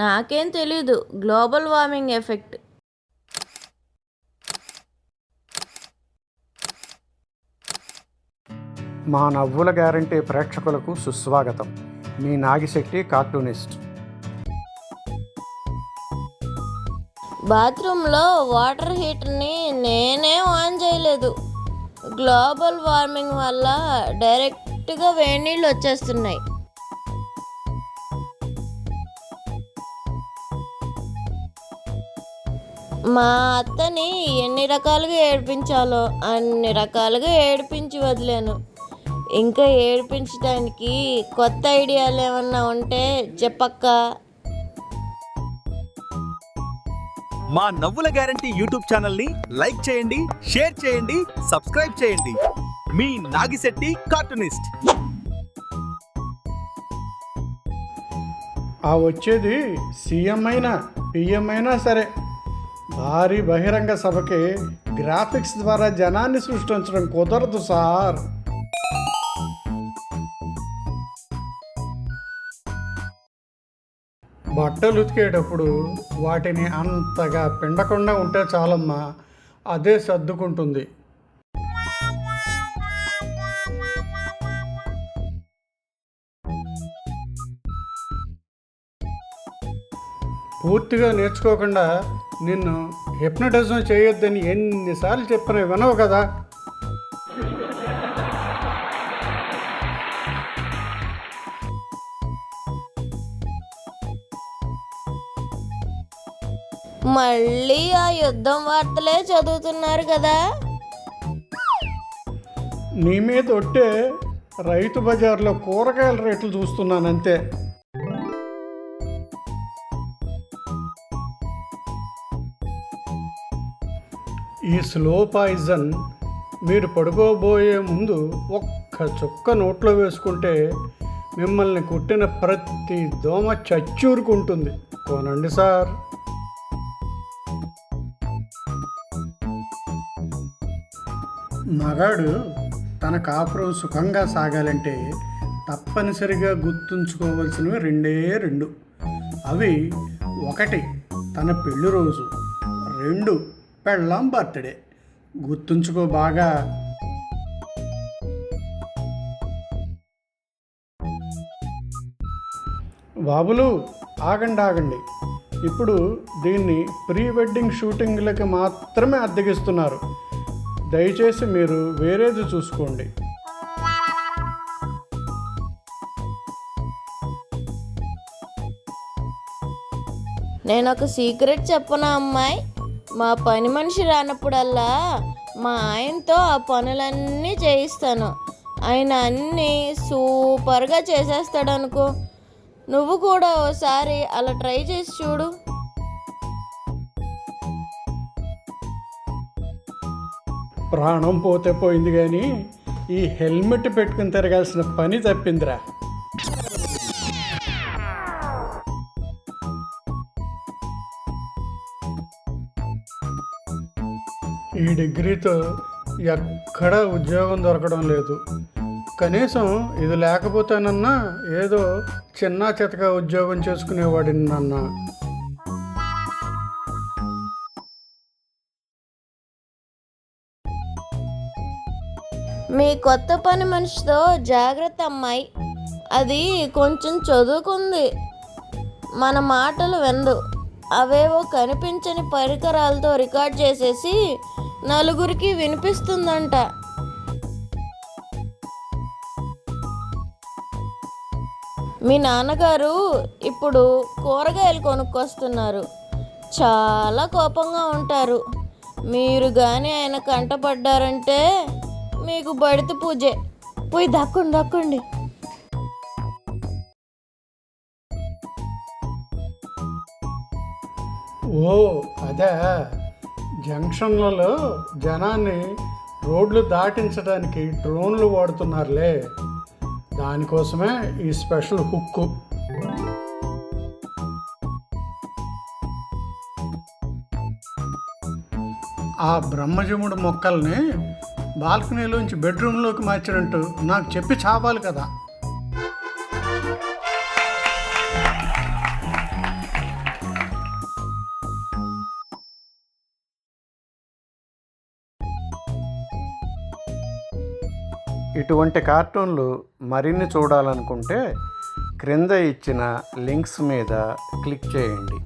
నాకేం తెలీదు global warming effect. మా నవ్వుల గ్యారంటీ ప్రేక్షకులకు సుస్వాగతం. మీ నాగిశెట్టి కార్టూనిస్ట్. బాత్రూంలో వాటర్ హీటర్ని నేనే ఆన్ చేయలేదు. గ్లోబల్ వార్మింగ్ వల్ల డైరెక్ట్గా వేడి నీళ్ళు వచ్చేస్తున్నాయి. మా అత్తని ఎన్ని రకాలుగా ఏడిపించాలో అన్ని రకాలుగా ఏడిపించి వదిలేను. ఇంకా ఏడిపించడానికి కొత్త ఐడియాలు ఏమన్నా ఉంటే చెప్పక్క. మా నవ్వుల గ్యారంటీ యూట్యూబ్ ఛానల్ని లైక్ చేయండి, షేర్ చేయండి, సబ్స్క్రైబ్ చేయండి. మీ నాగిశెట్టి కార్టూనిస్ట్. వచ్చేది సీఎం అయినా పిఎం అయినా సరే భారీ బహిరంగ సభకి గ్రాఫిక్స్ ద్వారా జనాన్ని సృష్టించడం కుదరదు సార్. బట్టలు ఉతికేటప్పుడు వాటిని అంతగా పిండకుండా ఉంటే చాలమ్మా, అదే సర్దుకుంటుంది. పూర్తిగా నేర్చుకోకుండా నిన్ను హిప్నటిజం చేయొద్దని ఎన్నిసార్లు చెప్పినా వినవు కదా. మళ్ళీ ఆ యుద్ధం వార్తలే చదువుతున్నారు కదా. నీ మీద ఒట్టే రైతు బజార్లో కూరగాయల రేట్లు చూస్తున్నానంతే. ఈ స్లో పాయిజన్ మీరు పడుకోబోయే ముందు ఒక్క చుక్క నోట్లో వేసుకుంటే మిమ్మల్ని కుట్టిన ప్రతి దోమ చచ్చూరుకుంటుంది. కొనండి సార్. మగాడు తన కాపురం సుఖంగా సాగాలంటే తప్పనిసరిగా గుర్తుంచుకోవాల్సినవి రెండు. అవి 1 తన పెళ్లి రోజు, 2 పెళ్ళాం బర్త్డే. గుర్తుంచుకో బాగా. బాబులు ఆగండి. ఇప్పుడు దీన్ని ప్రీ వెడ్డింగ్ షూటింగ్లకి మాత్రమే అద్దెకిస్తున్నారు. దయచేసి మీరు వేరేది చూసుకోండి. నేను ఒక సీక్రెట్ చెప్పనా అమ్మాయి? మా పని మనిషి రానప్పుడల్లా మా ఆయనతో ఆ పనులన్నీ చేయిస్తాను. ఆయన అన్నీ సూపర్గా చేసేస్తాడు అనుకో. నువ్వు కూడా ఓసారి అలా ట్రై చేసి చూడు. ప్రాణం పోతే పోయింది కానీ ఈ హెల్మెట్ పెట్టుకుని తిరగాల్సిన పని తప్పిందిరా. ఈ డిగ్రీతో ఎక్కడా ఉద్యోగం దొరకడం లేదు. కనీసం ఇది లేకపోతేనన్నా ఏదో చిన్న చితక ఉద్యోగం చేసుకునేవాడిని నాన్న. మీ కొత్త పని మనిషితో జాగ్రత్త అమ్మాయి. అది కొంచెం చదువుకుంది, మన మాటలు విందు. అవేవో కనిపించని పరికరాలతో రికార్డ్ చేసేసి నలుగురికి వినిపిస్తుందంట. మీ నాన్నగారు ఇప్పుడు కూరగాయలు కొనుక్కొస్తున్నారు. చాలా కోపంగా ఉంటారు. మీరు కానీ ఆయన కంటపడ్డారంటే మీకు బడిత పూజే. పోయి దక్కండి. ఓ అదే, జంక్షన్లలో జనాన్ని రోడ్లు దాటించడానికి డ్రోన్లు వాడుతున్నారులే. దానికోసమే ఈ స్పెషల్ హుక్కు. ఆ బ్రహ్మజముడు మొక్కల్ని బాల్కనీలోంచి బెడ్రూమ్లోకి మార్చినట్టు నాకు చెప్పి చావాలి కదా. ఇటువంటి కార్టూన్లు మరిన్ని చూడాలనుకుంటే క్రింద ఇచ్చిన లింక్స్ మీద క్లిక్ చేయండి.